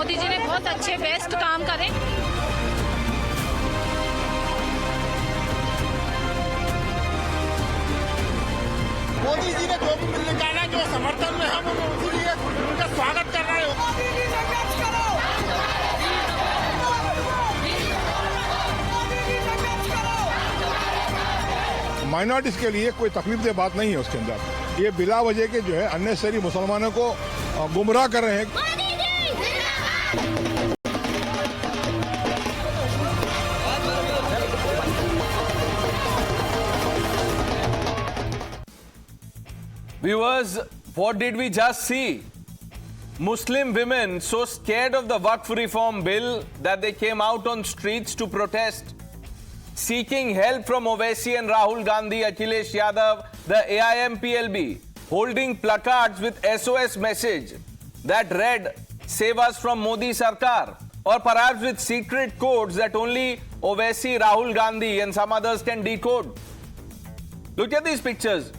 मोदी जी ने बहुत अच्छे बेस्ट काम करे। मोदी जी ने जो भी मिलने जाना जो समर्थन में हम इसीलिए उनका स्वागत कर रहे हो। माइनॉरिटीज के लिए कोई तकलीफदेह बात नहीं है उसके अंदर। ये बिला वजह के जो है अननेसेसरी मुसलमानों को गुमराह कर रहे हैं। Viewers, what did we just see? Muslim women so scared of the Waqf reform bill that they came out on streets to protest, seeking help from Owaisi and Rahul Gandhi, Akhilesh Yadav, the AIM-PLB, holding placards with SOS message that read, "Save us from Modi Sarkar," or perhaps with secret codes that only Owaisi, Rahul Gandhi and some others can decode. Look at these pictures.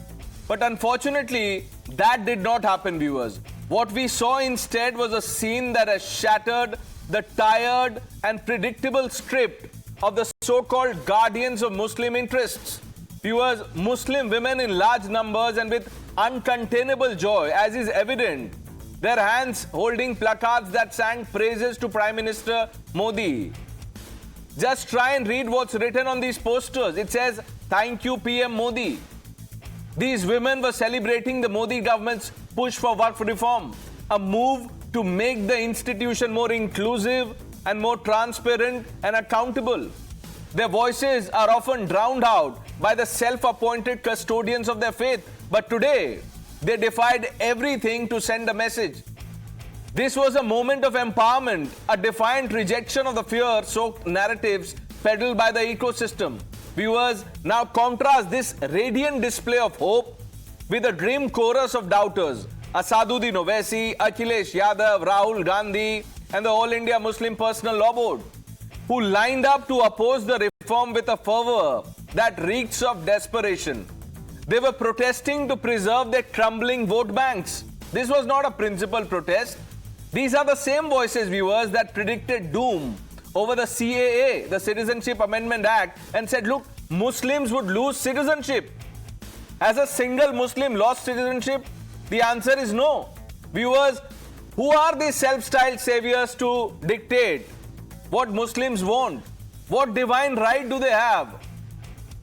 But unfortunately, that did not happen, viewers. What we saw instead was a scene that has shattered the tired and predictable script of the so-called guardians of Muslim interests. Viewers, Muslim women in large numbers and with uncontainable joy, as is evident, their hands holding placards that sang praises to Prime Minister Modi. Just try and read what's written on these posters. It says, "Thank you, PM Modi." These women were celebrating the Modi government's push for Waqf reform, a move to make the institution more inclusive and more transparent and accountable. Their voices are often drowned out by the self-appointed custodians of their faith, but today they defied everything to send a message. This was a moment of empowerment, a defiant rejection of the fear-soaked narratives peddled by the ecosystem. Viewers, now contrast this radiant display of hope with a grim chorus of doubters. Asaduddin Owaisi, Akhilesh Yadav, Rahul Gandhi, and the All India Muslim Personal Law Board, who lined up to oppose the reform with a fervor that reeks of desperation. They were protesting to preserve their crumbling vote banks. This was not a principled protest. These are the same voices, viewers, that predicted doom over the CAA, the Citizenship Amendment Act, and said, look, Muslims would lose citizenship. Has a single Muslim lost citizenship? The answer is no. Viewers, who are these self-styled saviors to dictate what Muslims want? What divine right do they have?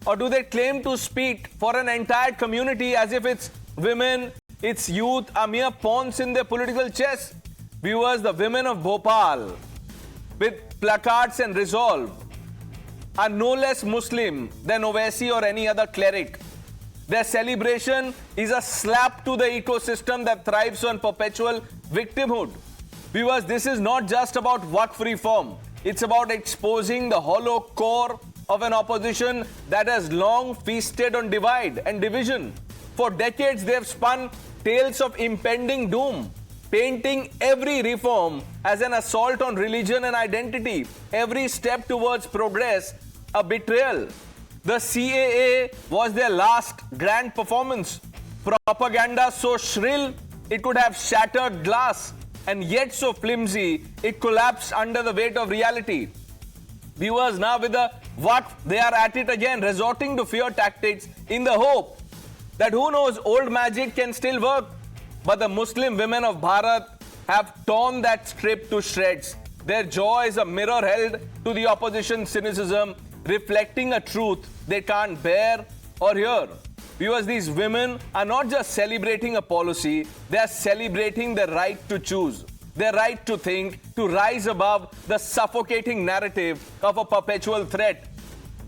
Or do they claim to speak for an entire community as if its women, its youth are mere pawns in their political chess? Viewers, the women of Bhopal, with placards and resolve, are no less Muslim than Owaisi or any other cleric. Their celebration is a slap to the ecosystem that thrives on perpetual victimhood. Viewers, this is not just about Waqf reform. It's about exposing the hollow core of an opposition that has long feasted on divide and division. For decades, they have spun tales of impending doom, painting every reform as an assault on religion and identity, every step towards progress a betrayal. The CAA was their last grand performance. Propaganda so shrill it could have shattered glass, and yet so flimsy it collapsed under the weight of reality. Viewers, now with the Waqf, they are at it again, resorting to fear tactics in the hope that who knows, old magic can still work. But the Muslim women of Bharat have torn that script to shreds. Their joy is a mirror held to the opposition's cynicism, reflecting a truth they can't bear or hear. Viewers, these women are not just celebrating a policy, they are celebrating their right to choose, their right to think, to rise above the suffocating narrative of a perpetual threat.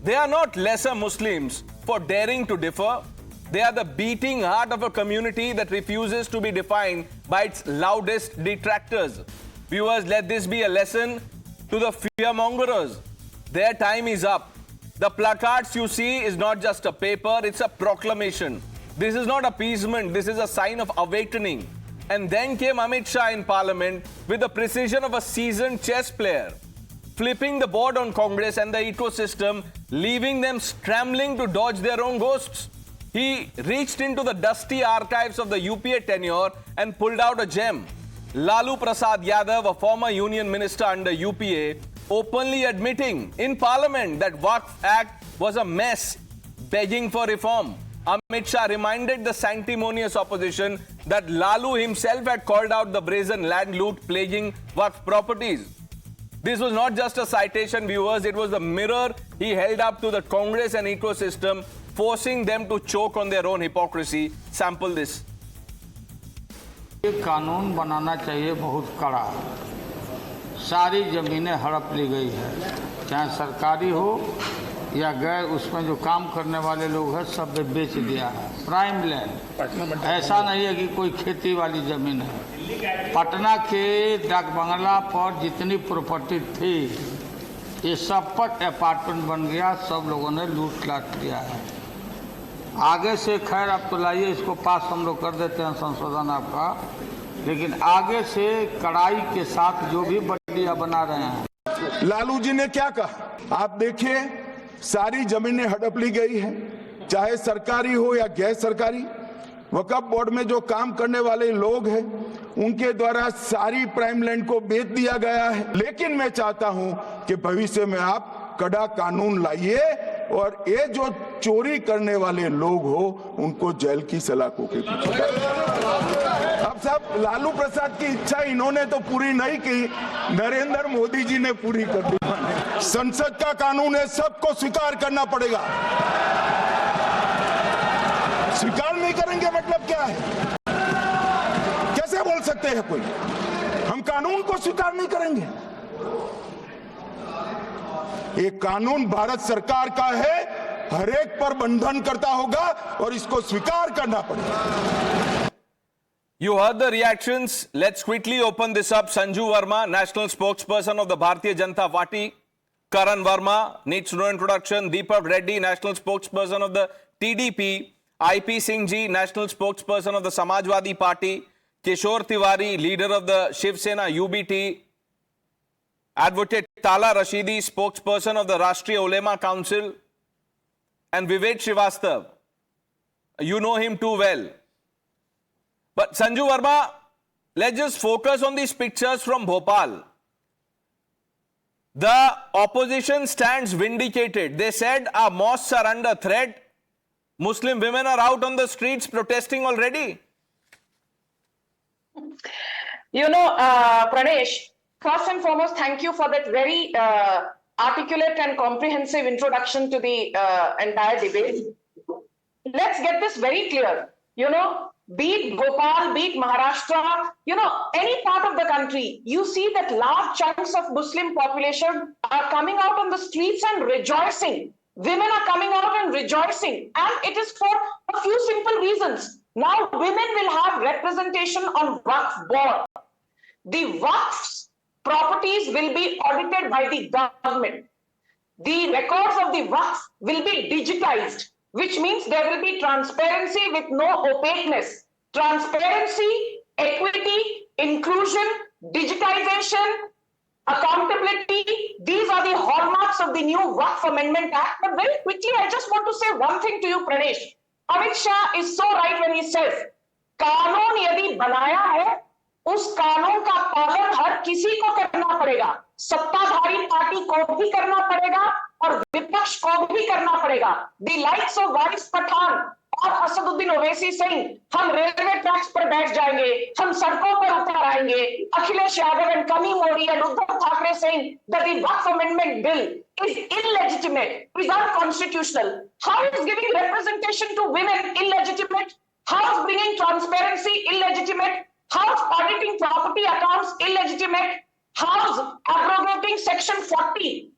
They are not lesser Muslims for daring to differ. They are the beating heart of a community that refuses to be defined by its loudest detractors. Viewers, let this be a lesson to the fearmongers. Their time is up. The placards you see is not just a paper, it's a proclamation. This is not appeasement, this is a sign of awakening. And then came Amit Shah in Parliament with the precision of a seasoned chess player, flipping the board on Congress and the ecosystem, leaving them scrambling to dodge their own ghosts. He reached into the dusty archives of the UPA tenure and pulled out a gem. Lalu Prasad Yadav, a former union minister under UPA, openly admitting in parliament that Waqf Act was a mess, begging for reform. Amit Shah reminded the sanctimonious opposition that Lalu himself had called out the brazen land loot plaguing Waqf properties. This was not just a citation, viewers, it was the mirror he held up to the Congress and ecosystem, forcing them to choke on their own hypocrisy. Sample this. ये कानून बनाना चाहिए बहुत कड़ा। सारी ज़मीनें हड़प ली गई है, चाहे सरकारी हो या गैर, उसमें जो काम करने वाले लोग हैं सब बेच दिया है। प्राइम लैंड, ऐसा नहीं है कि कोई खेती वाली ज़मीन है। पटना के डाक बंगला पर जितनी प्रॉपर्टी थी ये सब पर अपार्टमेंट बन गया, सब लोगों ने लूट लाट किया है। आगे से खैर अब तो लाइए इसको पास हम लोग कर देते हैं संशोधन आपका, लेकिन आगे से कड़ाई के साथ जो भी बढ़िया बना रहे हैं। लालू जी ने क्या कहा, आप देखिए सारी जमीनें हड़प ली गई है, चाहे सरकारी हो या गैर सरकारी। वक्फ बोर्ड में जो काम करने वाले लोग हैं उनके द्वारा सारी प्राइम लैंड को बेच दिया गया है। लेकिन मैं चाहता हूं कि भविष्य में आप कड़ा कानून लाइए और ये जो चोरी करने वाले लोग हो उनको जेल की सलाखों के पीछे। अब सब लालू प्रसाद की इच्छा इन्होंने तो पूरी नहीं की, नरेंद्र मोदी जी ने पूरी कर दी। संसद का कानून है, सबको स्वीकार करना पड़ेगा। स्वीकार नहीं करेंगे मतलब क्या है? कैसे बोल सकते हैं कोई हम कानून को स्वीकार नहीं करेंगे? ये कानून भारत सरकार का है, हर एक पर बंधन करता होगा और इसको स्वीकार करना पड़ेगा। You heard the reactions. Let's quickly open this up. Sanju Verma, national spokesperson of the Bharatiya Janata Party. Karan Verma needs no introduction. Deepak Reddy, national spokesperson of the TDP. IP Singh Ji, national spokesperson of the Samajwadi Party. Kishore Tiwari, leader of the Shiv Sena UBT. Advocate Tala Rashidi, spokesperson of the Rashtriya Ulema Council. And Vivek Srivastav. You know him too well. But Sanju Verma, let's just focus on these pictures from Bhopal. The opposition stands vindicated. They said our mosques are under threat. Muslim women are out on the streets protesting already. You know, Pranesh, first and foremost, thank you for that very articulate and comprehensive introduction to the entire debate. Let's get this very clear. You know, be it Bhopal, be it Maharashtra, you know, any part of the country, you see that large chunks of Muslim population are coming out on the streets and rejoicing. Women are coming out and rejoicing. And it is for a few simple reasons. Now, women will have representation on Waqf board. The Waqf's properties will be audited by the government. The records of the Waqf will be digitized, which means there will be transparency with no opaqueness. Transparency, equity, inclusion, digitization, accountability, these are the hallmarks of the new Waqf Amendment Act. But very quickly, I just want to say one thing to you, Pranesh. Amit Shah is so right when he says, कानून यदि बनाया है, उस कानून का पालन हर किसी को करना पड़ेगा, सत्ताधारी पार्टी को भी करना पड़ेगा और विपक्ष को भी करना पड़ेगा। The likes of वारिस पठान और असदुद्दीन ओवैसी सिंह, हम रेलवे ट्रैक्स पर बैठ जाएंगे, हम सड़कों पर उतर आएंगे, अखिलेश यादव and कमी Modi and Uddhav Thackeray saying that the Waqf Amendment Bill is illegitimate, is unconstitutional. How is giving representation to women illegitimate? How is bringing transparency illegitimate? How is auditing property accounts illegitimate? How is abrogating Section 40,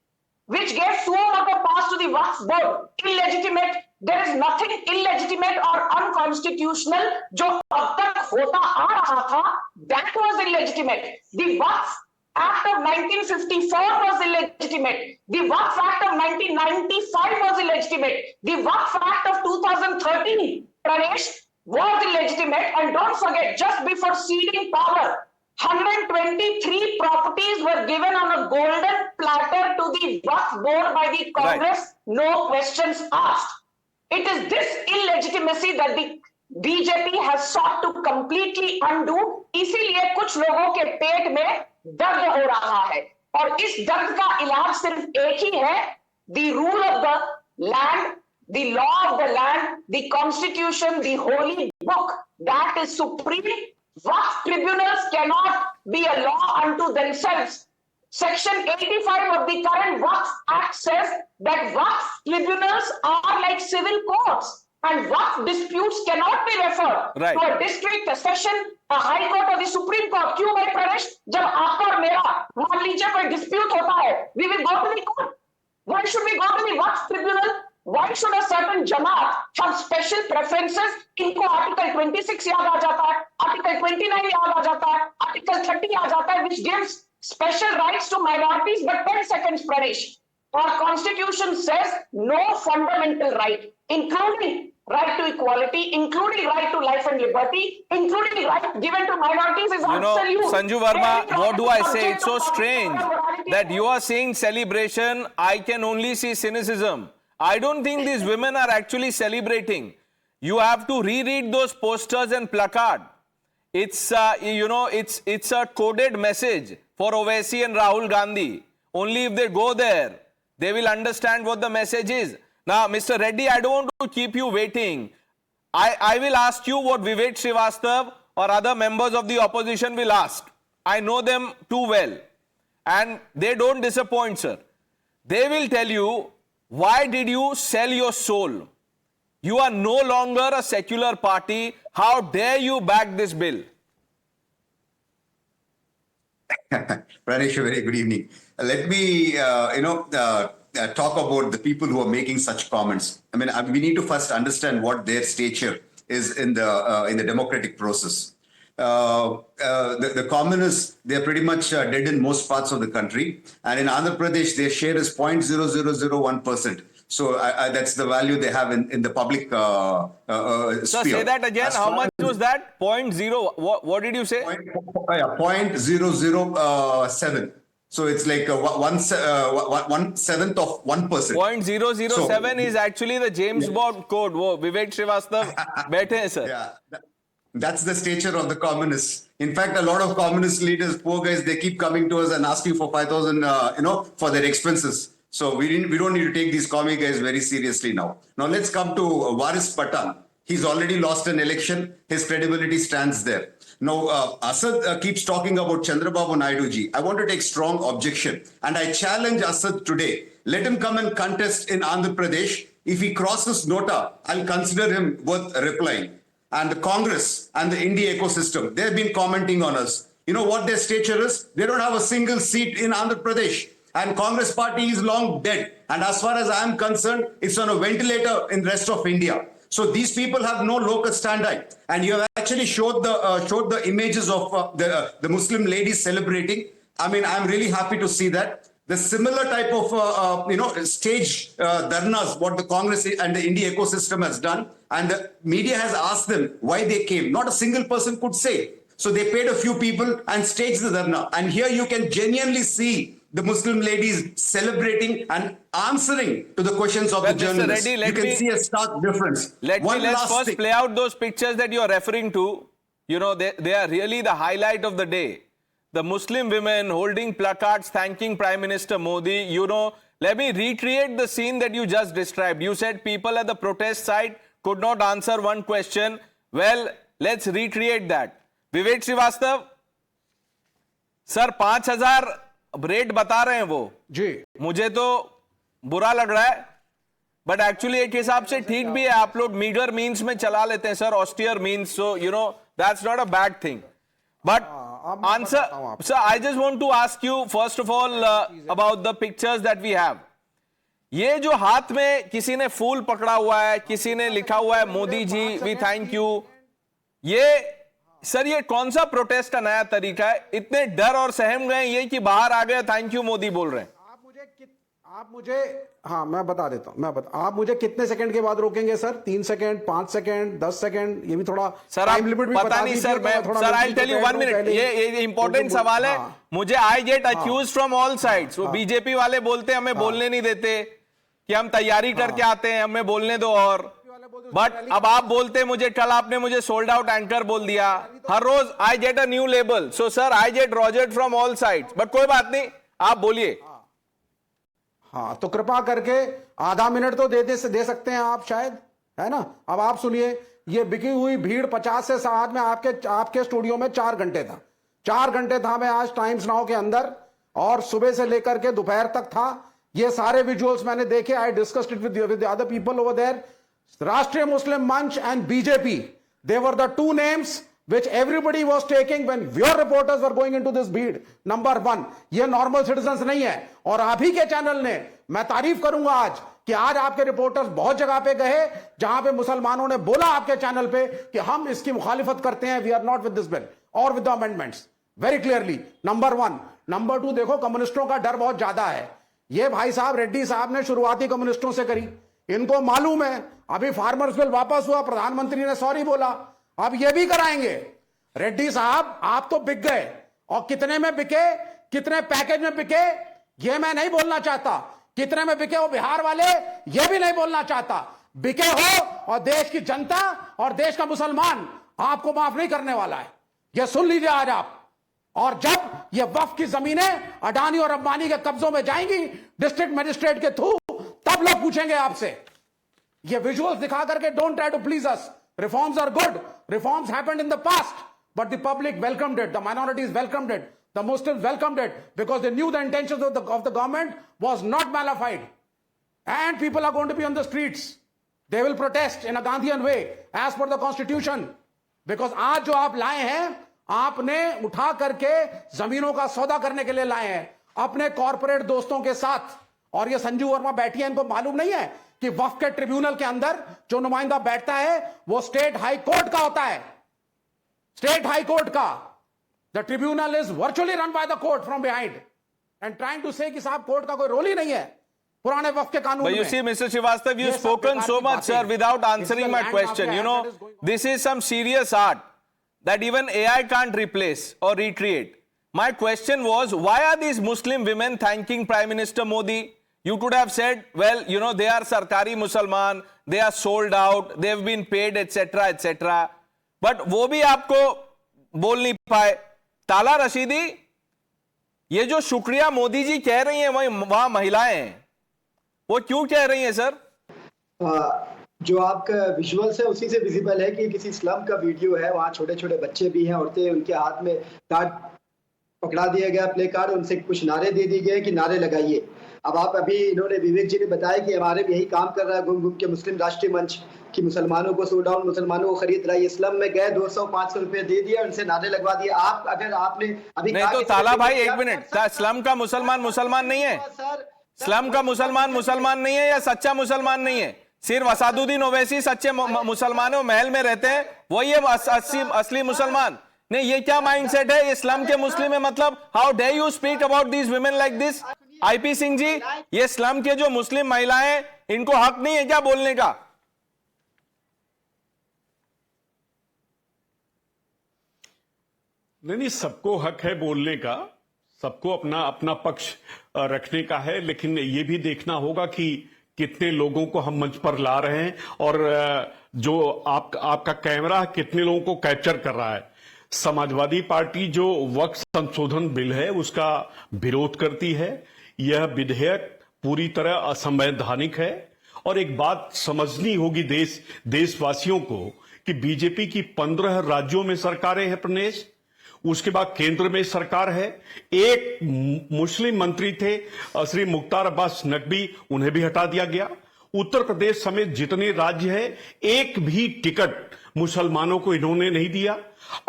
which gave suo motu pass to the Waqf board, illegitimate? There is nothing illegitimate or unconstitutional जो अब तक होता आ रहा था, that was illegitimate. The Waqf Act of 1954 was illegitimate. The Waqf Act of 1995 was illegitimate. The Waqf Act of 2013, Pranesh, was illegitimate. And don't forget, just before ceding power, 123 properties were given on a golden platter to the Waqf board by the Congress, right. No questions asked. It is this illegitimacy that the BJP has sought to completely undo, इसीलिए कुछ लोगों के पेट में दर्द हो रहा है और इस दर्द का इलाज सिर्फ एक ही है, the rule of the land, the law of the land, the constitution, the holy book, that is supreme. Waqf tribunals cannot be a law unto themselves. Section 85 of the current Waqf Act says that Waqf tribunals are like civil courts and Waqf disputes cannot be referred Right. to a district, a session, a high court or the Supreme Court. क्यों भाई प्रवेश? जब आपका और मेरा मान लीजिए कोई dispute होता है, we will go to the court. Why should we go to the Waqf tribunal? Why should a certain Jamaat have special preferences? इनको आर्टिकल 26 याद आ जाता है, आर्टिकल 29 याद आ जाता है, आर्टिकल 30 आ जाता है, which gives special rights to minorities. But 10 seconds, Pradesh. Our constitution says no fundamental right, including right to equality, including right to life and liberty, including right given to minorities is You know, absolute. Sanju Verma, Every what do I say? subject It's so of strange morality- that you are saying celebration. I can only see cynicism. I don't think these women are actually celebrating. You have to reread those posters and placard. It's it's a coded message for Owaisi and Rahul Gandhi. Only if they go there, they will understand what the message is. Now, Mr. Reddy, I don't want to keep you waiting. I will ask you what Vivek Srivastava or other members of the opposition will ask. I know them too well. And they don't disappoint, sir. They will tell you, why did you sell your soul? You are no longer a secular party. How dare you back this bill? Pradesh, very good evening. Let me, talk about the people who are making such comments. I mean, we need to first understand what their stature is in the democratic process. The communists, they're pretty much dead in most parts of the country. And in Andhra Pradesh, their share is 0.0001%. So that's the value they have in the public Sir, sphere. say that again. As How far much as was that? 0.0. What did you say? 0.007. So it's like 1/7 of 1%. 0.007 is actually the James Bond code. वो Vivek Srivastava बैठे हैं, sir. Yeah, that's the stature of the communists. In fact, a lot of communist leaders, poor guys, they keep coming to us and asking for 5,000, for their expenses. So we don't need to take these commie guys very seriously now. Now let's come to Waris Patan. He's already lost an election. His credibility stands there. Now, Asad keeps talking about Chandrababu Naidu ji. I want to take strong objection. And I challenge Asad today. Let him come and contest in Andhra Pradesh. If he crosses Nota, I'll consider him worth replying. And the Congress and the India ecosystem, they've been commenting on us. You know what their stature is? They don't have a single seat in Andhra Pradesh. And Congress party is long dead. And as far as I am concerned, it's on a ventilator in the rest of India. So these people have no locus standi. And you have actually showed the images of the Muslim ladies celebrating. I mean, I'm really happy to see that. The similar type of, stage dharnas, what the Congress and the India ecosystem has done. And the media has asked them why they came. Not a single person could say. So they paid a few people and staged the dharna. And here you can genuinely see the Muslim ladies celebrating and answering to the questions of Well, the Mr. journalists. Reddy, You can see a stark difference. Let's first play out those pictures that you're referring to. You know, they are really the highlight of the day. The Muslim women holding placards thanking Prime Minister Modi. You know, let me recreate the scene that you just described. You said people at the protest site could not answer one question. Well, let's recreate that. Vivek Srivastava, sir, 5,000 rate बता रहे हैं वो जी, मुझे तो बुरा लग रहा है, बट एक्चुअली एक हिसाब से ठीक भी है. आप लोग मीगर मीन्स में चला लेते हैं sir, austere means, so you know that's not a bad thing. But answer sir, I just want to ask you first of all about the pictures that we have. ये जो हाथ में किसी ने फूल पकड़ा हुआ है, किसी ने लिखा हुआ है Modi ji we thank you, ये सर ये कौन सा प्रोटेस्ट का नया तरीका है? इतने डर और सहम गए ये कि बाहर आ गए थैंक यू मोदी बोल रहे हैं. आप मुझे हाँ मैं बता देता हूं, आप मुझे कितने सेकंड के बाद रोकेंगे सर? 3 सेकंड, 5 सेकंड, 10 सेकंड, ये भी थोड़ा सर टाइम लिमिट भी पता नहीं सर. मैं sir I tell you 1 minute, ये इंपॉर्टेंट सवाल है. मुझे I get accuse from all sides. वो बीजेपी वाले बोलते हैं हमें बोलने नहीं देते, कि हम तैयारी करके आते हैं, हमें बोलने दो. और बट अब आप बोलते मुझे, कल आपने मुझे सोल्ड आउट एंकर बोल दिया, हर रोज I get a new label, so sir I get roasted from all sides, but कोई बात नहीं, आप बोलिए। हाँ, तो कृपा करके आधा मिनट तो दे सकते हैं आप शायद, है ना। अब आप सुनिए, ये बिकी हुई भीड़ 50 से 60 में आपके स्टूडियो में 4 घंटे था, 4 घंटे था मैं आज टाइम्स नाउ के अंदर, और सुबह से लेकर के दोपहर तक था। ये सारे विजुअल्स मैंने देखे, I discussed it with the other people over there. Rashtriya Muslim Manch and BJP, they were the two names which everybody was taking when your reporters were going into this भीड़। नंबर 1, ये नॉर्मल सिटीजन्स नहीं है। और आप ही के channel ने, मैं तारीफ करूंगा आज कि आज आपके रिपोर्टर्स बहुत जगह पे गए जहां पे मुसलमानों ने बोला आपके चैनल पे कि हम इसकी मुखालिफत करते हैं, we are not with this bill और with the amendments, very clearly. Number 1। Number 2, देखो कम्युनिस्टों का डर बहुत ज्यादा है। ये भाई साहब रेड्डी साहब ने शुरुआती कम्युनिस्टों से करी, इनको मालूम है अभी फार्मर्स बिल वापस हुआ, प्रधानमंत्री ने सॉरी बोला, अब ये भी कराएंगे। रेड्डी साहब आप तो बिक गए, और कितने में बिके, कितने पैकेज में बिके, ये मैं नहीं बोलना चाहता। कितने में बिके वो बिहार वाले, ये भी नहीं बोलना चाहता। बिके हो, और देश की जनता और देश का मुसलमान आपको माफ नहीं करने वाला है, ये सुन लीजिए आज आप। और जब ये वक्फ की जमीनें अडानी और अंबानी के कब्जों में जाएंगी डिस्ट्रिक्ट मजिस्ट्रेट के थ्रू, तब लोग पूछेंगे आपसे। ये विजुअल्स दिखा करके don't try to please us. Reforms are good, reforms happened in the past, but the public welcomed it, the minorities welcomed it, the Muslims welcomed it, because they knew the intentions of the government was not malafide, and people are going to be on the streets, they will protest in a Gandhian way as per the constitution. Because आज जो आप लाए हैं, आपने उठा करके जमीनों का सौदा करने के लिए लाए हैं अपने कॉर्पोरेट दोस्तों के साथ। और ये संजू वर्मा बैठी है, इनको मालूम नहीं है कि वक्फ के ट्रिब्यूनल के अंदर जो नुमाइंदा बैठता है वो स्टेट हाई कोर्ट का होता है, स्टेट हाई कोर्ट का। The tribunal is virtually run by the court from behind, and trying to say कि साहब कोर्ट का कोई रोल ही नहीं है पुराने वक्फ के कानून में। You see, Mr. Srivastava, you've spoken so much, sir, without answering my question. You know, this is some serious art that even AI can't replace or recreate. My question was, why are these Muslim women thanking Prime Minister Modi? You could have said, well, you know, they are Sarkari Musalman, they are sold out, they have been paid, etc., etc. But वो भी आपको बोल नहीं पाए। ताला रशीदी, ये जो शुक्रिया मोदी जी कह रही हैं वहां महिलाएं हैं, वो क्यों कह रही हैं सर? जो आपका विजुअल्स है उसी से विजिबल है कि किसी स्लम का वीडियो है, वहाँ छोटे छोटे बच्चे भी हैं, औरतें, उनके हाथ में कार्ड पकड़ा दिया गया, प्ले कार्ड, उनसे कुछ नारे दे दिए गए कि नारे लगाइए। अब आप अभी इन्होंने विवेक जी ने बताया कि हमारे भी यही काम कर रहा है घूम घूम के मुस्लिम राष्ट्रीय मंच कि मुसलमानों को सो डाउन, मुसलमानों को खरीद रहा है। स्लम में गए, 200-500 रुपए दे दिया, उनसे नारे लगवा दिए। आप अगर आपने अभी नहीं तो ताला भाई एक मिनट, स्लम का मुसलमान मुसलमान नहीं है? स्लम का मुसलमान मुसलमान नहीं है या सच्चा मुसलमान नहीं है? सिर्फ असादुद्दीन ओवैसी सच्चे मुसलमानों महल में रहते हैं, वही है असली मुसलमान? नहीं, ये क्या माइंडसेट है? इस्लाम के मुस्लिम है मतलब? How do you speak about these women like this? IP Singh ji, ये इस्लाम के जो मुस्लिम महिलाएं, इनको हक नहीं है क्या बोलने का? नहीं, सबको हक है बोलने का, सबको अपना अपना पक्ष रखने का है, लेकिन ये भी देखना होगा कि कितने लोगों को हम मंच पर ला रहे हैं और जो आपका कैमरा कितने लोगों को कैप्चर कर रहा है। समाजवादी पार्टी जो वक्फ संशोधन बिल है उसका विरोध करती है। यह विधेयक पूरी तरह असंवैधानिक है और एक बात समझनी होगी देशवासियों को कि बीजेपी की 15 राज्यों में सरकारें हैं प्रदेश, उसके बाद केंद्र में सरकार है। एक मुस्लिम मंत्री थे श्री मुख्तार अब्बास नकवी, उन्हें भी हटा दिया गया। उत्तर प्रदेश समेत जितने राज्य हैं, एक भी टिकट मुसलमानों को इन्होंने नहीं दिया।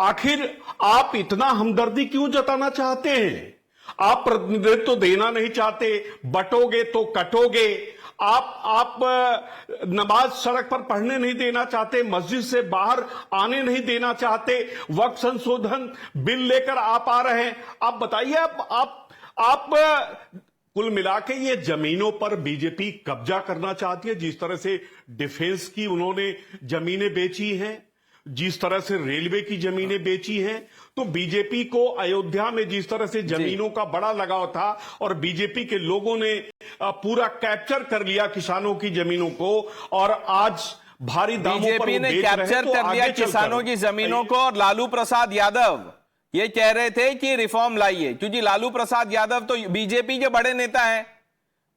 आखिर आप इतना हमदर्दी क्यों जताना चाहते हैं? आप प्रतिनिधित्व तो देना नहीं चाहते, बटोगे तो कटोगे। आप नमाज सड़क पर पढ़ने नहीं देना चाहते, मस्जिद से बाहर आने नहीं देना चाहते, वक्फ संशोधन बिल लेकर आप आ रहे हैं। आप बताइए, आप कुल मिला के ये जमीनों पर बीजेपी कब्जा करना चाहती है। जिस तरह से डिफेंस की उन्होंने जमीनें बेची हैं, जिस तरह से रेलवे की जमीनें बेची हैं, तो बीजेपी को अयोध्या में जिस तरह से जमीनों का बड़ा लगाव था और बीजेपी के लोगों ने पूरा कैप्चर कर लिया किसानों की जमीनों को, और आज भारी दामों पर बीजेपी वो ने बेच रहे हैं, कैप्चर तो कर लिया आगे चलकर किसानों की जमीनों को। और लालू प्रसाद यादव ये कह रहे थे कि रिफॉर्म लाइए, क्योंकि लालू प्रसाद यादव तो बीजेपी के बड़े नेता हैं,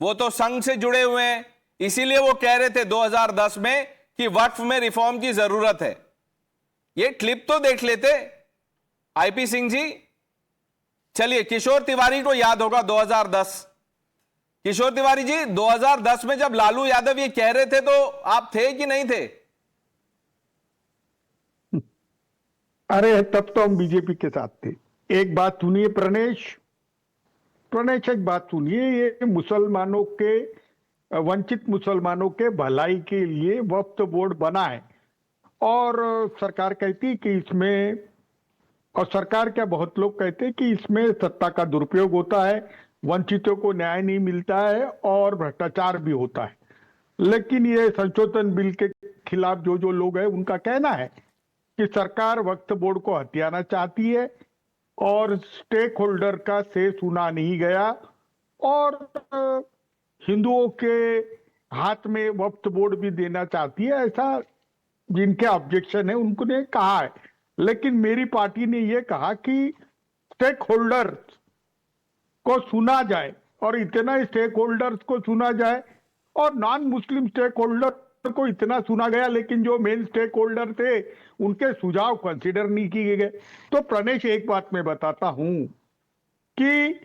वो तो संघ से जुड़े हुए हैं, इसीलिए वो कह रहे थे 2010 में कि वक्फ में रिफॉर्म की जरूरत है। ये क्लिप तो देख लेते आईपी सिंह जी। चलिए, किशोर तिवारी को याद होगा 2010। किशोर तिवारी जी, 2010 में जब लालू यादव ये कह रहे थे तो आप थे कि नहीं थे? अरे तब तो हम बीजेपी के साथ थे। एक बात सुनिए प्रणेश, एक बात सुनिए, ये मुसलमानों के, वंचित मुसलमानों के भलाई के लिए वक्फ बोर्ड बना है और सरकार कहती कि इसमें, और सरकार क्या बहुत लोग कहते हैं कि इसमें सत्ता का दुरुपयोग होता है, वंचितों को न्याय नहीं मिलता है और भ्रष्टाचार भी होता है। लेकिन ये संशोधन बिल के खिलाफ जो लोग हैं उनका कहना है कि सरकार वक्फ बोर्ड को हथियाना चाहती है और स्टेक होल्डर का से सुना नहीं गया और हिंदुओं के हाथ में वक्फ बोर्ड भी देना चाहती है, ऐसा जिनके ऑब्जेक्शन है उन्होंने कहा है। लेकिन मेरी पार्टी ने यह कहा कि स्टेक होल्डर्स को सुना जाए और इतना स्टेक होल्डर्स को सुना जाए और नॉन मुस्लिम स्टेक होल्डर को इतना सुना गया, लेकिन जो मेन स्टेक होल्डर थे उनके सुझाव कंसीडर नहीं किए गए। तो प्रणेश, एक बात मैं बताता हूं कि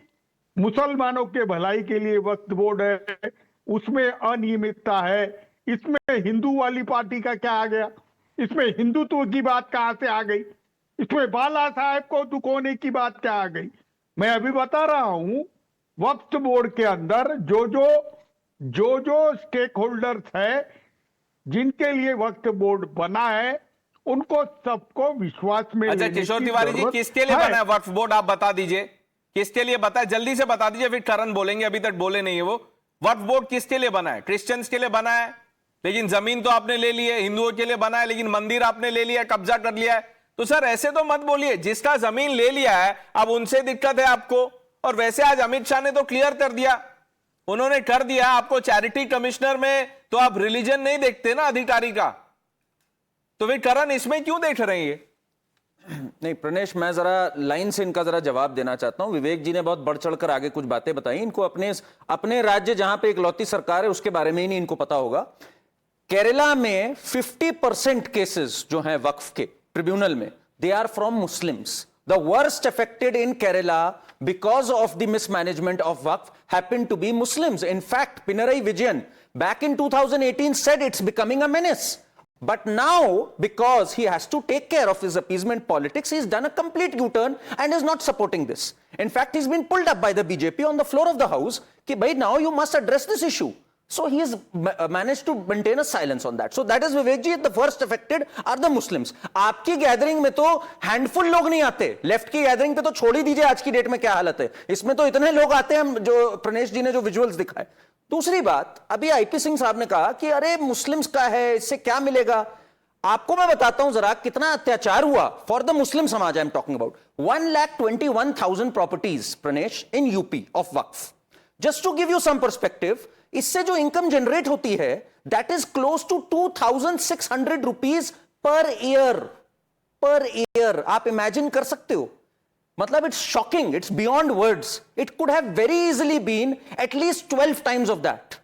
मुसलमानों के भलाई के लिए वक्फ बोर्ड है, उसमें अनियमितता है, इसमें हिंदू वाली पार्टी का क्या आ गया, इसमें हिंदुत्व की बात कहां से आ गई, इसमें बाला साहेब को दुखोने की बात क्या आ गई। मैं अभी बता रहा हूं, वक्फ बोर्ड के अंदर जो स्टेक होल्डर्स है, जिनके लिए वक्फ बोर्ड बना है, उनको सबको विश्वास में। अच्छा किशोर तिवारी जी, किसके लिए बना है वक्फ बोर्ड, आप बता दीजिए किसके लिए बता है, जल्दी से बता दीजिए, फिर करण बोलेंगे, अभी तक बोले नहीं है वो। वक्फ बोर्ड किसके लिए बना है? क्रिश्चियंस के लिए बना है, लेकिन जमीन तो आपने ले ली है। हिंदुओं के लिए बना है, लेकिन मंदिर आपने ले लिया, कब्जा कर लिया है। तो सर ऐसे तो मत बोलिए, जिसका जमीन ले लिया है अब उनसे दिक्कत है आपको। और वैसे आज अमित शाह ने तो क्लियर कर दिया, उन्होंने कर दिया आपको चैरिटी कमिश्नर में तो आप रिलीजन नहीं देखते ना अधिकारी का, तो फिर करण इसमें क्यों देख रहे हैं? नहीं प्रणेश, मैं जरा लाइन से इनका जरा जवाब देना चाहता हूं। विवेक जी ने बहुत बढ़ चढ़कर आगे कुछ बातें बताई, इनको अपने राज्य जहां पे इकलौती सरकार है उसके बारे में ही नहीं इनको पता होगा। केरला में 50% केसेस जो हैं वक्फ के ट्रिब्यूनल में, they are from Muslims. The worst affected in Kerala because of the mismanagement of Waqf happened to be Muslims. In fact, Pinarayi Vijayan back in 2018 said it's becoming a menace. But now, because he has to take care of his appeasement politics, he's done a complete U-turn and is not supporting this. In fact, he's been pulled up by the BJP on the floor of the house. Ki, bhai, now you must address this issue. So he has managed to maintain a silence on that. So that is Vivek ji, the first affected are the Muslims. आपकी gathering में तो handful लोग नहीं आते, left की gathering पे तो छोड़ ही दीजिए आज की डेट में क्या हालत है, इसमें तो इतने लोग आते हैं जो प्रणेश जी ने जो विजुअल्स दिखाए। दूसरी बात, अभी आईपी सिंह साहब ने कहा कि अरे मुस्लिम्स का है, इससे क्या मिलेगा। आपको मैं बताता हूं जरा कितना अत्याचार हुआ फॉर द मुस्लिम समाज। I am talking about 1,21,000 properties प्रणेश इन यूपी ऑफ वक्फ। Just to give you some perspective, इससे जो इनकम जनरेट होती है that is close to 2,600 rupees per year. आप इमेजिन कर सकते हो, मतलब it's shocking, it's beyond words. It could have very easily been at least 12 times of that.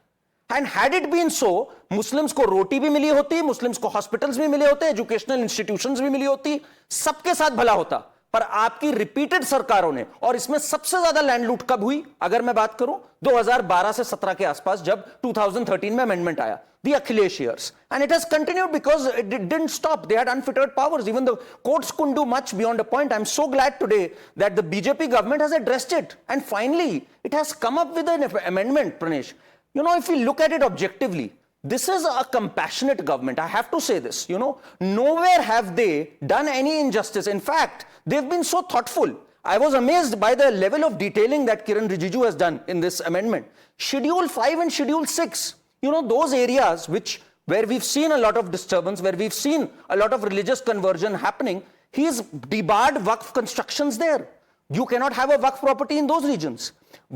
And had it been so, Muslims को रोटी भी मिली होती, मुस्लिम्स को हॉस्पिटल्स भी मिले होते, एजुकेशनल इंस्टीट्यूशंस भी मिली होती, सबके साथ भला होता। पर आपकी रिपीटेड सरकारों ने, और इसमें सबसे ज्यादा लैंड लूट कब हुई अगर मैं बात करूं, 2012 से 17 के आसपास, जब 2013 में अमेंडमेंट आया, the Akhilesh years, and it has continued because it didn't stop. They had unfettered powers. Even the courts couldn't do much beyond a point. I'm so glad today that the BJP government has addressed it, and finally it has come up with an amendment, Pranesh. You know, if we look at it objectively, this is a compassionate government. I have to say this, you know, nowhere have they done any injustice. In fact, they've been so thoughtful. I was amazed by the level of detailing that Kiran Rijiju has done in this amendment. Schedule 5 and Schedule 6, you know, those areas where we've seen a lot of disturbance, where we've seen a lot of religious conversion happening, he's debarred Waqf constructions there. You cannot have a Waqf property in those regions.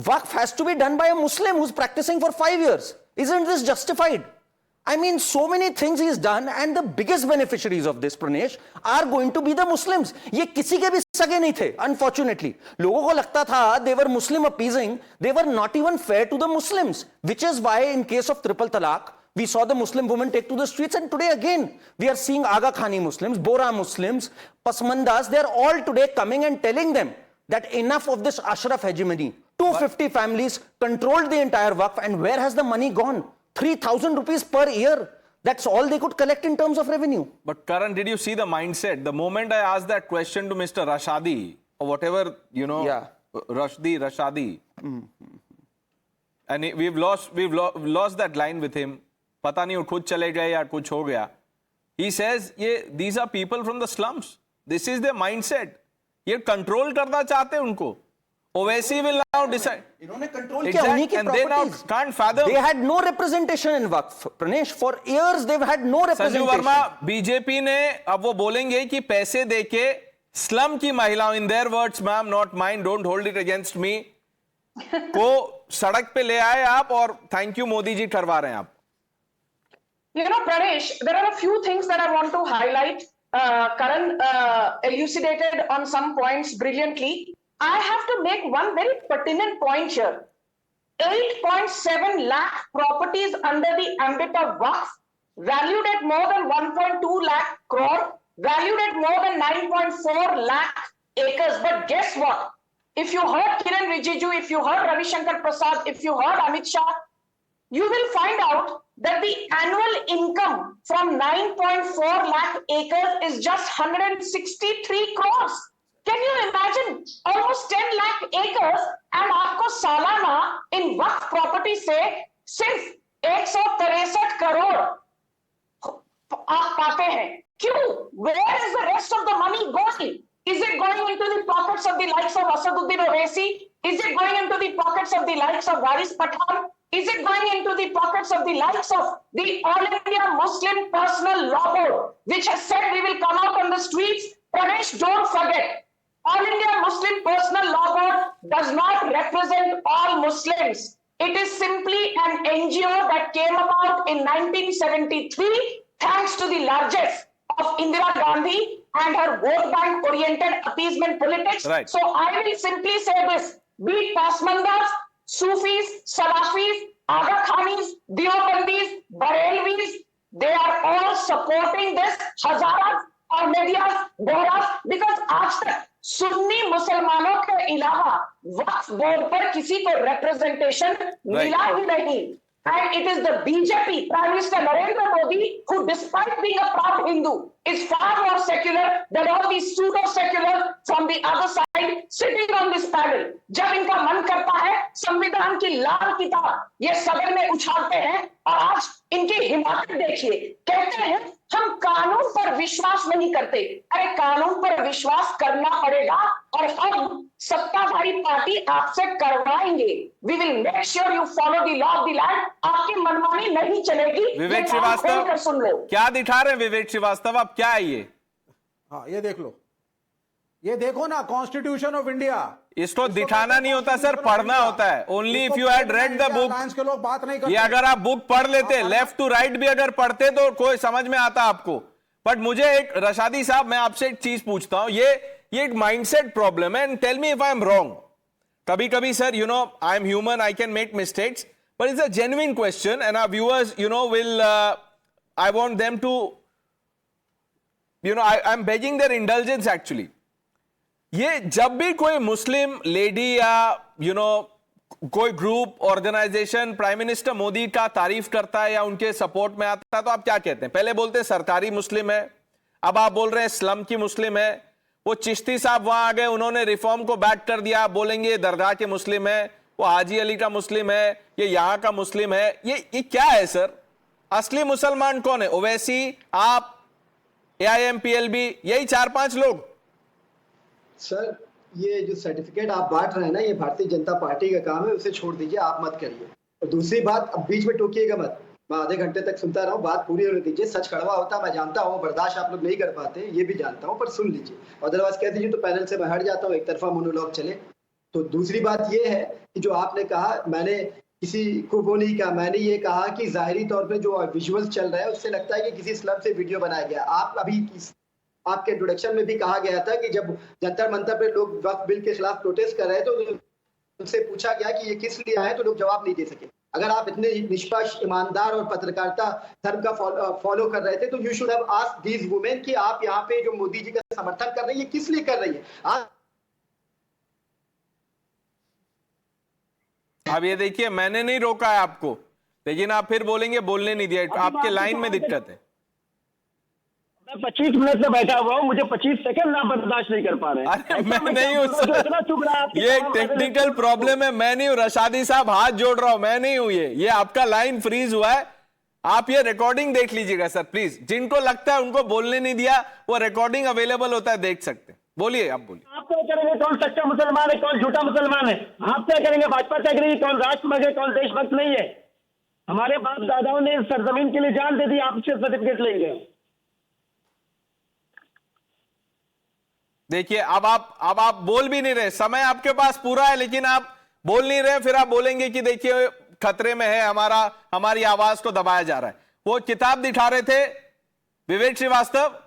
Waqf has to be done by a Muslim who's practicing for 5 years. Isn't this justified? I mean, so many things he's done, and the biggest beneficiaries of this, Pranesh, are going to be the Muslims. ये किसी के भी सगे नहीं थे, unfortunately. लोगों को लगता था they were Muslim appeasing, they were not even fair to the Muslims, which is why in case of triple talaq, we saw the Muslim women take to the streets, and today again, we are seeing Aga Khani Muslims, Bora Muslims, Pasmandas, they are all today coming and telling them that enough of this Ashraf hegemony. 250 families controlled the entire Waqf, and where has the money gone? 3,000 rupees per year. That's all they could collect in terms of revenue. But Karan, did you see the mindset? The moment I asked that question to Mr. Rashadi, or whatever, you know, Yeah. Rashadi, and we've lost that line with him. पता नहीं वो खुद चले गए या कुछ हो गया. He says, these are people from the slums. This is their mindset. ये control करना चाहते हैं उनको. Owaisi will now decide. इन्होंने control किया उन्हीं की and they now properties. can't fathom. They had no representation in Waqf. Pranesh, for years they've had no Sanju representation. Verma, BJP ने अब वो बोलेंगे कि पैसे देके स्लम की महिलाओं, in their words, ma'am, not mine, don't hold it against me, को सड़क पे ले आए आप और थैंक यू मोदी जी करवा रहे हैं आप. You know, Pranesh, there are a few things that I want to highlight. Karan elucidated on some points brilliantly. I have to make one very pertinent point here. 8.7 lakh properties under the ambit of Waqf, valued at more than 1.2 lakh crore, valued at more than 9.4 lakh acres. But guess what? If you heard Kiran Rijiju, if you heard Ravi Shankar Prasad, if you heard Amit Shah, you will find out that the annual income from 9.4 lakh acres is just 163 crores. Can you imagine? Almost 10 lakh acres and आपको सालाना in Waqf property से सिर्फ 163 करोड़ आप पाते हैं. क्यों? Where is the rest of the money going? Is it going into the pockets of the likes of Asaduddin Owaisi? Is it going into the pockets of the likes of Waris Pathan? Is it going into the pockets of the likes of the All India Muslim Personal Law Board, which has said we will come out on the streets? Pranesh, don't forget, All India Muslim Personal Law Board does not represent all Muslims. It is simply an NGO that came about in 1973 thanks to the largesse of Indira Gandhi and her vote bank oriented appeasement politics. Right. So I will simply say this, be it Pasmandas, Sufis, Salafis, Aga Khanis, Deobandis, Barelvis, they are all supporting this Hazaras, Ahmadiyyas, Bohras, because आज तक सुन्नी मुसलमानों के अलावा वक्फ board पर किसी को representation मिला ही नहीं. And it is the BJP, Prime Minister Narendra Modi, who despite being a proud Hindu, is far more secular than all these pseudo-seculars from the other side sitting on this panel. जब इनका मन करता है संविधान की लाल किताब ये सदन में उछालते हैं और आज इनकी हिम्मत देखिए. कहते हैं हम कानून पर विश्वास नहीं करते. अरे कानून पर विश्वास करना पड़ेगा और हम सत्ताधारी पार्टी आपसे करवाएंगे. We will make sure you follow the law of the land. आपकी मनमानी नहीं चलेगी. विवेक श्रीवास्तव, सुन लो. क्या दिखा रहे हैं विवेक श्रीवास्तव, आप क्या है ये? हाँ, ये देख लो, ये देखो ना, कॉन्स्टिट्यूशन ऑफ इंडिया. इसको दिखाना नहीं होता सर, पढ़ना होता है. Only if you had read the book. के लोग बात नहीं करते. ये अगर आप बुक पढ़ लेते, लेफ्ट टू राइट भी अगर पढ़ते तो कोई समझ में आता आपको. बट मुझे एक रशादी साहब, मैं आपसे एक चीज पूछता हूं, ये एक माइंडसेट प्रॉब्लम है. And tell me if I am wrong. कभी कभी sir, you know, I am human, I can make mistakes, but it's a genuine question and our viewers, you know, will I want them to, you know, I am begging their indulgence actually. ये जब भी कोई Muslim lady या you know कोई group, organisation prime minister Modi का तारीफ करता है या उनके सपोर्ट में आता है, तो आप क्या कहते हैं? पहले बोलते हैं सरकारी मुस्लिम है, अब आप बोल रहे हैं स्लम की मुस्लिम है. वो चिश्ती साहब वहां आ गए, उन्होंने रिफॉर्म को बैक कर दिया, आप बोलेंगे दरगाह के मुस्लिम है, वो हाजी अली का मुस्लिम है, ये यहां का मुस्लिम है. ये क्या है सर? असली मुसलमान कौन है? ओवैसी, आप, AIMPLB, यही 4-5 लोग. सर, ये जो सर्टिफिकेट आप बांट रहे हैं ना, ये भारतीय जनता पार्टी का काम है, उसे छोड़ दीजिए, आप मत करिए. और दूसरी बात, अब बीच में टोकिएगा मत. मैं आधे घंटे तक सुनता रहा हूँ, बात पूरी होने दीजिए. सच कड़वा होता है, मैं जानता हूँ, बर्दाश्त आप लोग नहीं कर पाते, ये भी जानता हूँ, पर सुन लीजिए. अदरवाइज कह दीजिए तो पैनल से मैं हट जाता हूँ, एक तरफा मोनोलॉग चले. तो दूसरी बात ये है कि जो आपने कहा, मैंने किसी को वो नहीं कहा। मैंने ये कहा कि जाहिरी तौर पे जो विजुअल्स चल रहा है उससे लगता है कि किसी स्लम से वीडियो बनाया गया। आप अभी आपके इंट्रोडक्शन में भी कहा गया था कि जब जंतर मंतर पे लोग वक्फ बिल के खिलाफ प्रोटेस्ट कर रहे हैं तो उनसे पूछा गया कि ये किस लिए आए, तो लोग जवाब नहीं दे सके। अगर आप इतने निष्पक्ष, ईमानदार और पत्रकारिता धर्म का फॉलो कर रहे थे तो you should have asked these women कि आप यहाँ पे जो मोदी जी का समर्थन कर रही है किस लिए कर रही है। आप अब ये देखिए, मैंने नहीं रोका है आपको, लेकिन आप फिर बोलेंगे बोलने नहीं दिया। आपके लाइन में दिक्कत है। मैं 25 मिनट से बैठा हुआ हूँ, मुझे 25 सेकंड आप बर्दाश्त नहीं कर पा रहे हैं। अरे मैं नहीं हूँ सर, ये टेक्निकल प्रॉब्लम है। मैं नहीं हूँ रशादी साहब, हाथ जोड़ रहा हूँ, मैं नहीं हूँ। ये आपका लाइन फ्रीज हुआ है। आप ये रिकॉर्डिंग देख लीजिएगा सर प्लीज। जिनको लगता है उनको बोलने नहीं दिया, वो रिकॉर्डिंग अवेलेबल होता है, देख सकते हैं। बोलिए, आप बोलिए। आप तय करेंगे कौन सच्चा मुसलमान है, कौन झूठा मुसलमान है। आप तय करेंगे, भाजपा तय करेगी कौन राष्ट्रभक्त है, कौन देशभक्त नहीं है। हमारे बाप दादाओं ने सरजमीन के लिए जान दे दी, आपसे सर्टिफिकेट लेंगे। देखिए, अब आप बोल भी नहीं रहे, समय आपके पास पूरा है लेकिन आप बोल नहीं रहे। फिर आप बोलेंगे कि देखिए खतरे में है हमारी आवाज को दबाया जा रहा है। वो किताब दिखा रहे थे विवेक Srivastava,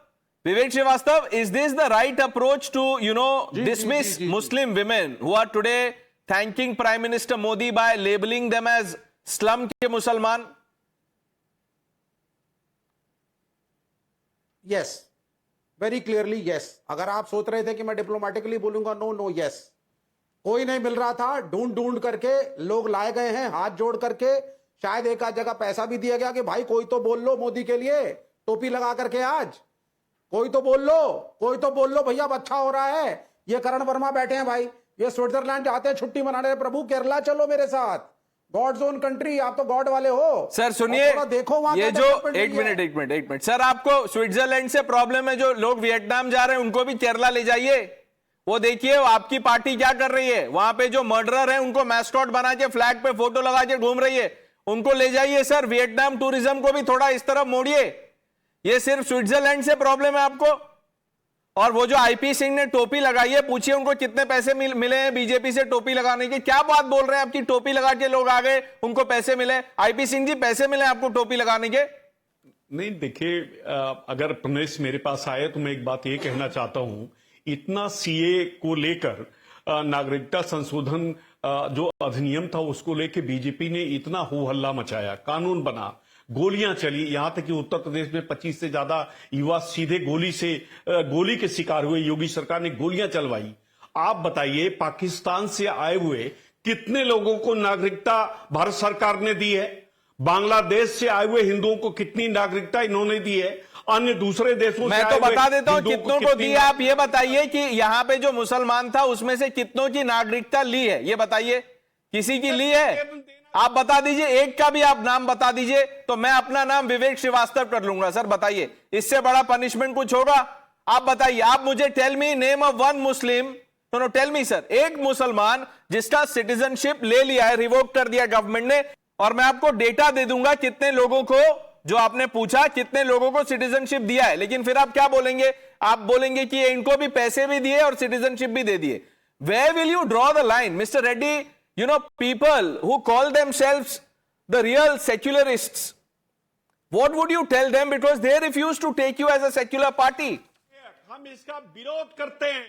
is this the right approach to, dismiss Muslim women who are today thanking Prime Minister Modi by labeling them as slum के मुसलमान? Yes, very clearly yes. अगर आप सोच रहे थे कि मैं डिप्लोमेटिकली बोलूंगा नो, यस। कोई नहीं मिल रहा था, ढूंढ करके लोग लाए गए हैं, हाथ जोड़ करके। शायद एक आध जगह पैसा भी दिया गया कि भाई कोई तो बोल लो मोदी के लिए, टोपी लगा करके आज कोई तो बोल लो भैया, अब अच्छा हो रहा है। ये करण वर्मा बैठे हैं भाई, ये स्विट्जरलैंड जाते हैं छुट्टी मनाने। प्रभु केरला चलो मेरे साथ, गॉड्स ओन कंट्री, आप तो गॉड वाले हो। सर सुनिए, देखो वहां ये जो एक मिनट सर, आपको स्विट्जरलैंड से प्रॉब्लम है, जो लोग वियतनाम जा रहे हैं उनको भी केरला ले जाइए। वो देखिए आपकी पार्टी क्या कर रही है, वहां पे जो मर्डरर है उनको मैस्कॉट बना के फ्लैग पे फोटो लगा के घूम रही है, उनको ले जाइए सर। वियतनाम टूरिज्म को भी थोड़ा इस तरफ मोड़िए। ये सिर्फ स्विट्जरलैंड से प्रॉब्लम है आपको। और वो जो आईपी सिंह ने टोपी लगाई है, पूछिए उनको कितने पैसे मिले हैं बीजेपी से टोपी लगाने के। क्या बात बोल रहे हैं, आपकी टोपी लगा के लोग आ गए, उनको पैसे मिले। आईपी सिंह जी, पैसे मिले आपको टोपी लगाने के? नहीं, देखिए, अगर प्रमेश मेरे पास आए तो मैं एक बात ये कहना चाहता हूं, इतना सीए को लेकर, नागरिकता संशोधन जो अधिनियम था उसको लेकर बीजेपी ने इतना हो हल्ला मचाया, कानून बना, गोलियां चली, यहां तक कि उत्तर प्रदेश में 25 से ज्यादा युवा सीधे गोली के शिकार हुए। योगी सरकार ने गोलियां चलवाई। आप बताइए, पाकिस्तान से आए हुए कितने लोगों को नागरिकता भारत सरकार ने दी है? बांग्लादेश से आए हुए हिंदुओं को कितनी नागरिकता इन्होंने दी है? अन्य दूसरे देशों मैं से तो बता देता हूं कितनों को दी है। आप ये बताइए कि यहां पे जो मुसलमान था उसमें से कितनों की नागरिकता ली है, ये बताइए। किसी की ली है? आप बता दीजिए, एक का भी आप नाम बता दीजिए तो मैं अपना नाम विवेक श्रीवास्तव कर लूंगा। सर बताइए, इससे बड़ा पनिशमेंट कुछ होगा? आप बताइए, आप मुझे tell me name of one Muslim, no tell me sir, एक मुसलमान जिसका सिटीजनशिप ले लिया है, रिवोक कर दिया गवर्नमेंट ने। और मैं आपको डेटा दे दूंगा कितने लोगों को, जो आपने पूछा कितने लोगों को सिटीजनशिप दिया है। लेकिन फिर आप क्या बोलेंगे? आप बोलेंगे कि इनको भी पैसे भी दिए और सिटीजनशिप भी दे दिए। Where will you draw the line, mister Reddy? People who call themselves the real secularists, what would you tell them, because they refuse to take you as a secular party? हम इसका विरोध करते हैं।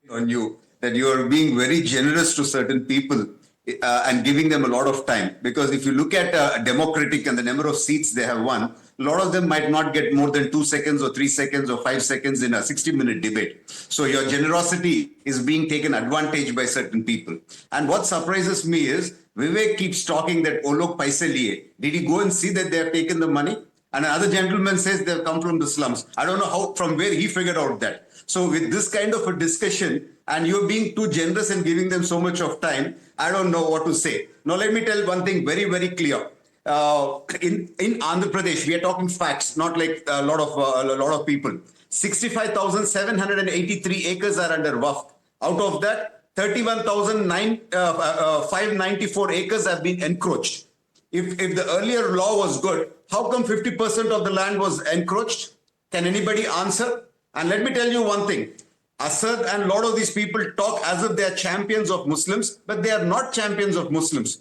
On you that you are being very generous to certain people and giving them a lot of time, because if you look at Democratic and the number of seats they have won, a lot of them might not get more than 2 seconds or 3 seconds or 5 seconds in a 60-minute debate. So your generosity is being taken advantage by certain people. And what surprises me is Vivek keeps talking that oh log paise liye. Did he go and see that they have taken the money? And another gentleman says they have come from the slums. I don't know from where he figured out that. So with this kind of a discussion, and you're being too generous and giving them so much of time, I don't know what to say. Now let me tell one thing very, very clear. In Andhra Pradesh, we are talking facts, not like a lot of people. 65,783 acres are under Waqf. Out of that, 31,594 acres have been encroached. If the earlier law was good, how come 50% of the land was encroached? Can anybody answer? And let me tell you one thing. Assad and a lot of these people talk as if they are champions of Muslims, but they are not champions of Muslims.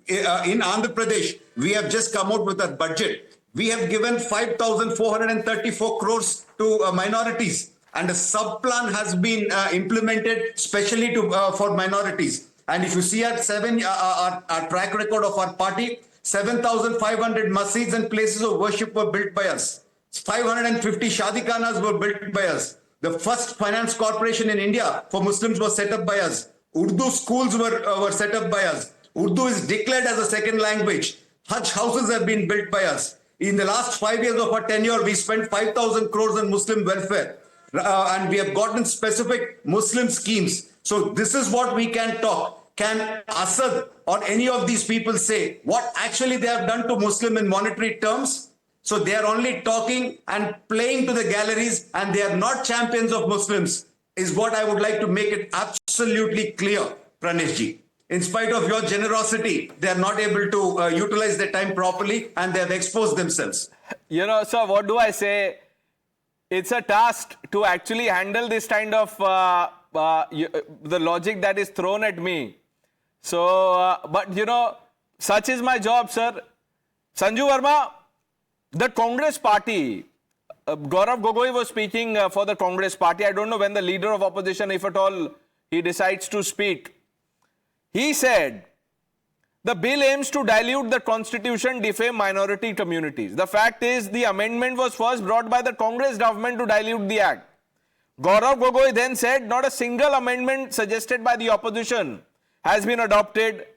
In Andhra Pradesh, we have just come out with a budget. We have given 5,434 crores to minorities, and a sub-plan has been implemented specially for minorities. And if you see our track record of our party, 7,500 masjids and places of worship were built by us. 550 shadikhanas were built by us. The first finance corporation in India for Muslims was set up by us. Urdu schools were set up by us. Urdu is declared as a second language. Hajj houses have been built by us. In the last 5 years of our tenure, we spent 5,000 crores on Muslim welfare. And we have gotten specific Muslim schemes. So this is what we can talk. Can Assad or any of these people say what actually they have done to Muslim in monetary terms? So they are only talking and playing to the galleries, and they are not champions of Muslims, is what I would like to make it absolutely clear, Praneshji. In spite of your generosity, they are not able to utilize their time properly, and they have exposed themselves. You know, sir, what do I say? It's a task to actually handle this kind of the logic that is thrown at me. So, but you know, such is my job, sir. Sanju Verma, the Congress party, Gaurav Gogoi was speaking for the Congress party. I don't know when the leader of opposition, if at all, he decides to speak. He said, the bill aims to dilute the constitution, defame minority communities. The fact is, the amendment was first brought by the Congress government to dilute the act. Gaurav Gogoi then said, not a single amendment suggested by the opposition has been adopted.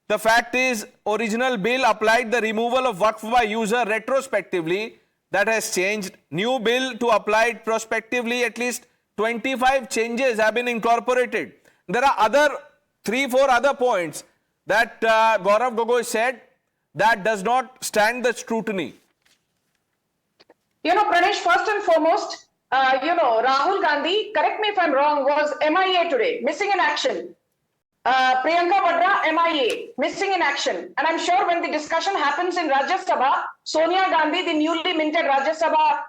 The fact is, original bill applied the removal of Waqf by user retrospectively. That has changed. New bill to apply it prospectively, at least 25 changes have been incorporated. There are other 3-4 other points that Gaurav Gogoi said that does not stand the scrutiny. You know, Pranesh, first and foremost, Rahul Gandhi, correct me if I'm wrong, was MIA today, missing in action. Priyanka Vadra, MIA, missing in action. And I'm sure when the discussion happens in Rajya Sabha, Sonia Gandhi, the newly minted Rajya Sabha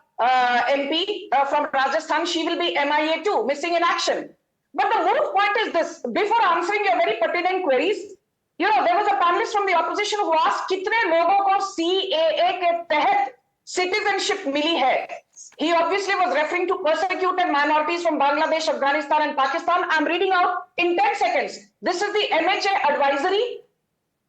MP from Rajasthan, she will be MIA too, missing in action. But the moot point is this, before answering your very pertinent queries, you know, there was a panelist from the opposition who asked, कितने लोगों को CAA के तहत citizenship मिली है? He obviously was referring to persecuted minorities from Bangladesh, Afghanistan and Pakistan. I'm reading out in 10 seconds. This is the MHA advisory.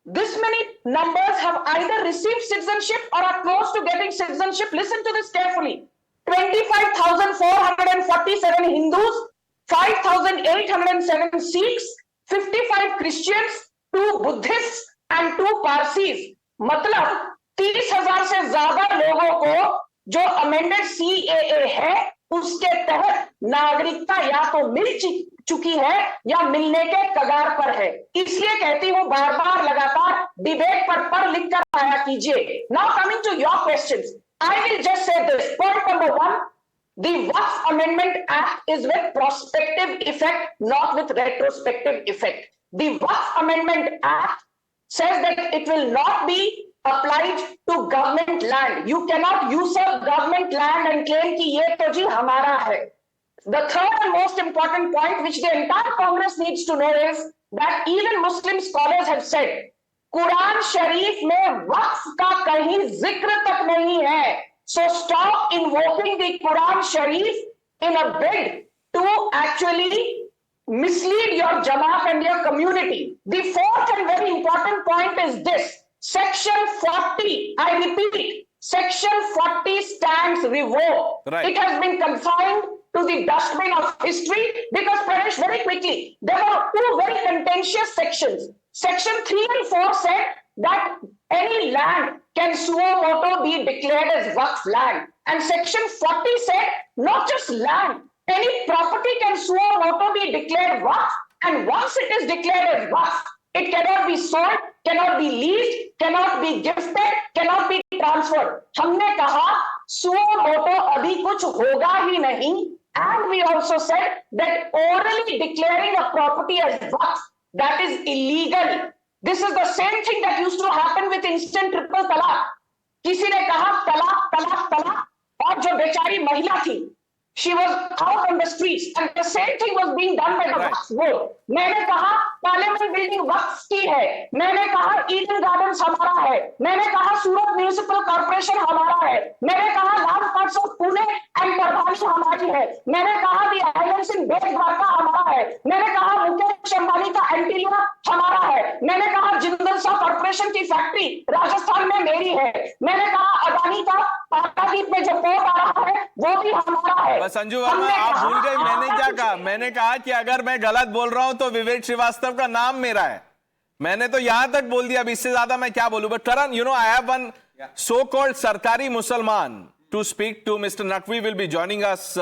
This many numbers have either received citizenship or are close to getting citizenship. Listen to this carefully. 25,447 Hindus, 5,807 Sikhs, 55 Christians, 2 Buddhists and 2 Parsis. मतलब 30,000 से ज्यादा लोगों को जो amended CAA है उसके तहत नागरिकता या तो मिल चुकी है या मिलने के कगार पर है. इसलिए कहती हूं बार बार लगातार डिबेट पर पढ़ लिख कर आया कीजिए. Now coming to your questions, I will just say this. Point number 1, the Waqf Amendment Act is with prospective effect, not with retrospective effect. The Waqf Amendment Act says that it will not be applied to government land. You cannot usurp government land and claim कि ये तो जी हमारा है. The third and most important point which the entire Congress needs to know is that even Muslim scholars have said, Quran Sharif में वक्फ का कहीं जिक्र तक नहीं है. So stop invoking the Quran Sharif in a bid to actually mislead your Jamaat and your community. The fourth and very important point is this. Section 40, I repeat, Section 40 stands revoked. Right. It has been confined to the dustbin of history because, Pranesh, very quickly, there are 2 very contentious sections. Section 3 and 4 said that any land can suo moto be declared as Waqf land. And Section 40 said not just land, any property can suo moto be declared Waqf, and once it is declared as Waqf, it cannot be sold, cannot be leased, cannot be gifted, cannot be transferred. हमने कहा suo moto अभी कुछ होगा ही नहीं. And we also said that orally declaring a property as Waqf, that is illegal. This is the same thing that used to happen with instant triple talaq. किसी ने कहा तलाक तलाक तलाक, और जो बेचारी महिला थी She was out on the streets and the same thing was being done by the Waqf board. मैंने कहा पार्लियामेंट बिल्डिंग वक्फ की है, मैंने कहा ईडन गार्डन्स हमारा है, मैंने कहा सूरत म्युनिसिपल कॉर्पोरेशन हमारा है, मैंने कहा लाल parts of Pune and Parbhani हमारी है, मैंने कहा दी आइलैंड्स इन बेट द्वारका हमारा है, मैंने कहा मुकेश अंबानी का एंटीलिया हमारा है, मैंने कहा जिंदल साह कॉर्पोरेशन की फैक्ट्री राजस्थान में मेरी है, मैंने कहा अदानी का पारादीप में जो पोर्ट आ रहा है वो भी हमारा है। बस संजू वर्मा आप भूल गए मैंने क्या कहा, मैंने कहा कि अगर मैं गलत बोल रहा हूं तो विवेक श्रीवास्तव का नाम मेरा है, मैंने तो यहां तक बोल दिया, अब इससे ज्यादा मैं क्या बोलूं। But Karan, you know I have one so called सरकारी मुसलमान to speak to. Mr. Naqvi will be joining us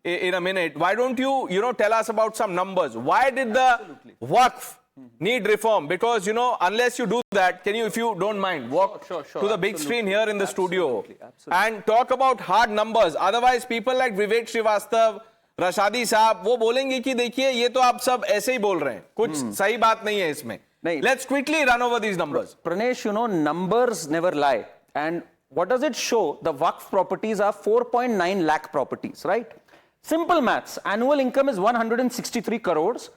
in a minute. Why don't you tell us about some numbers? Why did the Waqf need reform? Because, unless you do that, can you, if you don't mind, walk to the big screen here in the studio and talk about hard numbers. Otherwise, people like Vivek Srivastava, Rashadi साहब वो बोलेंगे कि देखिए ये तो आप सब ऐसे ही बोल रहे हैं, कुछ सही बात नहीं है इसमें. Let's quickly run over these numbers. Pranesh, numbers never lie. And what does it show? The Waqf properties are 4.9 lakh properties, right? Simple maths. Annual income is 163 crores.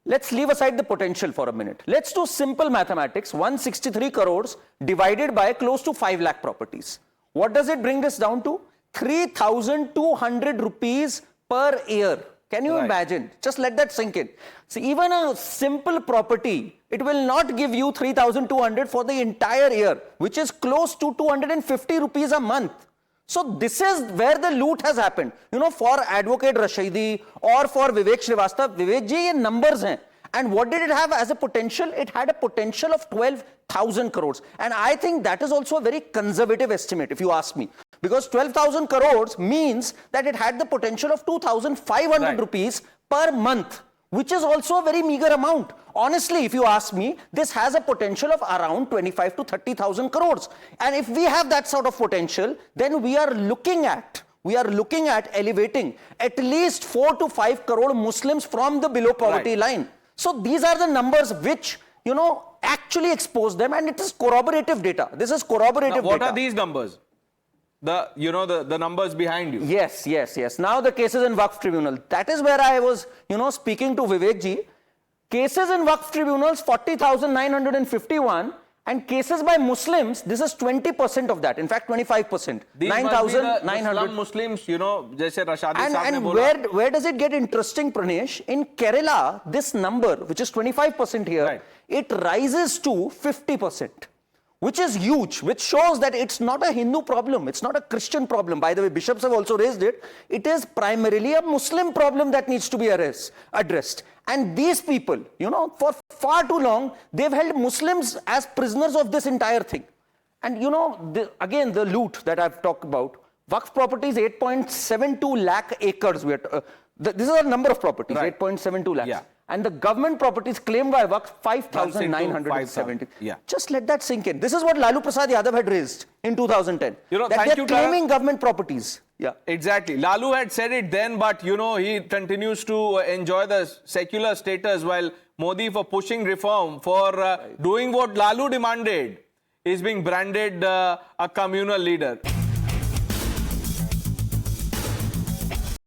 Let's leave aside the potential for a minute. Let's do simple mathematics. 163 crores divided by close to 5 lakh properties. What does it bring this down to? 3,200 rupees per year. Can you imagine? Just let that sink in. See, even a simple property, it will not give you 3,200 for the entire year, which is close to 250 rupees a month. So this is where the loot has happened. For Advocate Rashidi or for Vivek Srivastava, Vivek ji, ye numbers hain. And what did it have as a potential? It had a potential of 12,000 crores. And I think that is also a very conservative estimate, if you ask me. Because 12,000 crores means that it had the potential of 2,500 rupees per month, which is also a very meager amount. Honestly, if you ask me, this has a potential of around 25 to 30,000 crores. And if we have that sort of potential, then we are looking at elevating at least 4 to 5 crore Muslims from the below poverty line. So these are the numbers which, actually expose them, and it is corroborative data. This is corroborative data. What are these numbers? The numbers behind you. Yes. Now the cases in Waqf Tribunal. That is where I was, speaking to Vivek ji. Cases in Waqf Tribunals, 40,951. And cases by Muslims, this is 20% of that. In fact, 25%. 9,900 Muslims, jaise Rashadi and, sahab ne and bola. where does it get interesting, Pranesh? In Kerala, this number, which is 25% here, it rises to 50%. Which is huge, which shows that it's not a Hindu problem, it's not a Christian problem. By the way, bishops have also raised it. It is primarily a Muslim problem that needs to be addressed. And these people, for far too long, they've held Muslims as prisoners of this entire thing. And again, the loot that I've talked about, Waqf properties, 8.72 lakh acres. This is a number of properties, 8.72 lakhs. Yeah. And the government properties claimed by Waqf, 5,970. Just let that sink in. This is what Lalu Prasad Yadav had raised in 2010. That they're claiming government properties. Yeah. Exactly. Lalu had said it then, but he continues to enjoy the secular status, while Modi, for pushing reform, for doing what Lalu demanded, is being branded a communal leader.